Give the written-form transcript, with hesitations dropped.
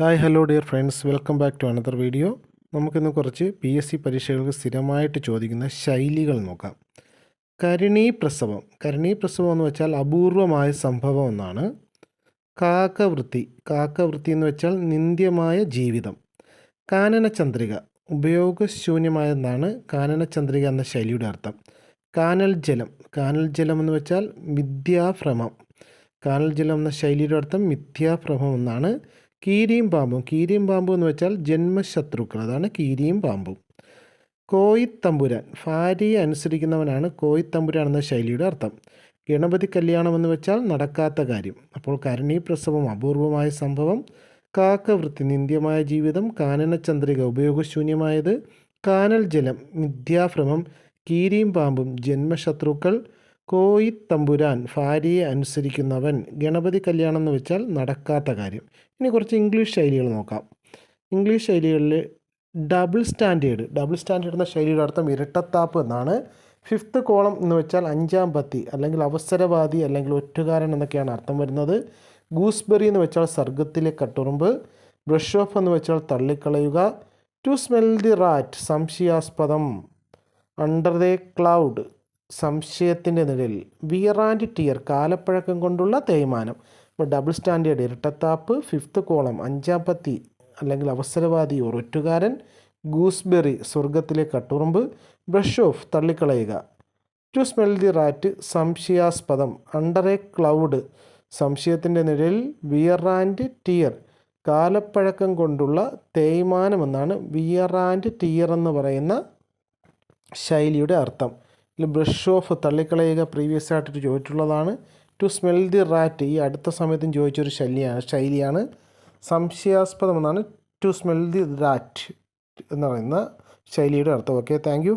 Hi hello dear friends, welcome back to another video. നമുക്കിന്ന് കുറച്ച് PSC പരീക്ഷകൾക്ക് സ്ഥിരമായിട്ട് ചോദിക്കുന്ന ശൈലികൾ നോക്കാം. കരുണീപ്രസവം എന്ന് വെച്ചാൽ അപൂർവമായ സംഭവം എന്നാണ്. കാക്കവൃത്തി എന്ന് വെച്ചാൽ നിന്ദ്യമായ ജീവിതം. കാനനചന്ദ്രിക ഉപയോഗശൂന്യമായെന്നാണ് കാനനചന്ദ്രിക എന്ന ശൈലിയുടെ അർത്ഥം. കാനൽ ജലം എന്ന് വെച്ചാൽ മിഥ്യാഭ്രമം. കാനൽ ജലം എന്ന ശൈലിയുടെ അർത്ഥം മിഥ്യാഭ്രമം എന്നാണ്. കീരിയും പാമ്പും എന്ന് വെച്ചാൽ ജന്മശത്രുക്കൾ, അതാണ് കീരിയും പാമ്പും. കോയിത്തമ്പുരാൻ, ഭാര്യയെ അനുസരിക്കുന്നവനാണ് കോയിത്തമ്പുരാൻ എന്ന ശൈലിയുടെ അർത്ഥം. ഗണപതി കല്യാണം എന്ന് വെച്ചാൽ നടക്കാത്ത കാര്യം. അപ്പോൾ കരുണീപ്രസവം അപൂർവമായ സംഭവം, കാക്കവൃത്തി നിന്ദ്യമായ ജീവിതം, കാനനചന്ദ്രിക ഉപയോഗശൂന്യമായത്, കാനൽ ജലം മിഥ്യാഭ്രമം, കീരിയും പാമ്പും ജന്മശത്രുക്കൾ, കോയിത്തമ്പുരാൻ ഭാര്യയെ അനുസരിക്കുന്നവൻ, ഗണപതി കല്യാണം എന്ന് വെച്ചാൽ നടക്കാത്ത കാര്യം. ഇനി കുറച്ച് ഇംഗ്ലീഷ് ശൈലികൾ നോക്കാം. ഇംഗ്ലീഷ് ശൈലികളിൽ ഡബിൾ സ്റ്റാൻഡേർഡ് എന്ന ശൈലിയുടെ അർത്ഥം ഇരട്ടത്താപ്പ് എന്നാണ്. ഫിഫ്ത്ത് കോളം എന്ന് വെച്ചാൽ അഞ്ചാം പത്തി, അല്ലെങ്കിൽ അവസരവാദി, അല്ലെങ്കിൽ ഒറ്റുകാരൻ എന്നൊക്കെയാണ് അർത്ഥം വരുന്നത്. ഗൂസ്ബെറി എന്ന് വെച്ചാൽ സർഗത്തിലെ കട്ടുറുമ്പ്. ബ്രഷ് ഓഫ് എന്ന് വെച്ചാൽ തള്ളിക്കളയുക. ടു സ്മെൽ ദി റാറ്റ് സംശയാസ്പദം. അണ്ടർ ദ ക്ലൗഡ് സംശയത്തിൻ്റെ നിഴലിൽ. വിയർ ആൻഡ് ടിയർ കാലപ്പഴക്കം കൊണ്ടുള്ള തേയ്മാനം. ഇപ്പോൾ ഡബിൾ സ്റ്റാൻഡേർഡ് ഇരട്ടത്താപ്പ്, ഫിഫ്ത്ത് കോളം അഞ്ചാം പത്തി അല്ലെങ്കിൽ അവസരവാദി ഒറ്റുകാരൻ, ഗൂസ്ബെറി സ്വർഗത്തിലെ കട്ടുറുമ്പ്, ബ്രഷ് ഓഫ് തള്ളിക്കളയുക. ടു സ്മെൽ ദി റാറ്റ് സംശയാസ്പദം. അണ്ടർ എ ക്ലൗഡ് സംശയത്തിൻ്റെ നിഴലിൽ. വിയർ ആൻഡ് ടിയർ കാലപ്പഴക്കം കൊണ്ടുള്ള തേയ്മാനം എന്നാണ് വിയർ ആൻഡ് ടിയർ എന്ന് പറയുന്ന ശൈലിയുടെ അർത്ഥം. ബ്രഷ് ഓഫ് തള്ളിക്കളയുക പ്രീവിയസ് ആയിട്ട് ചോദിച്ചിട്ടുള്ളതാണ്. ടു സ്മെൽ ദി റാറ്റ് ഈ അടുത്ത സമയത്തും ചോദിച്ചൊരു ശൈലിയാണ്. സംശയാസ്പദം എന്നാണ് ടു സ്മെൽ ദി റാറ്റ് എന്ന് പറയുന്ന ശൈലിയുടെ അർത്ഥം. Okay, thank you.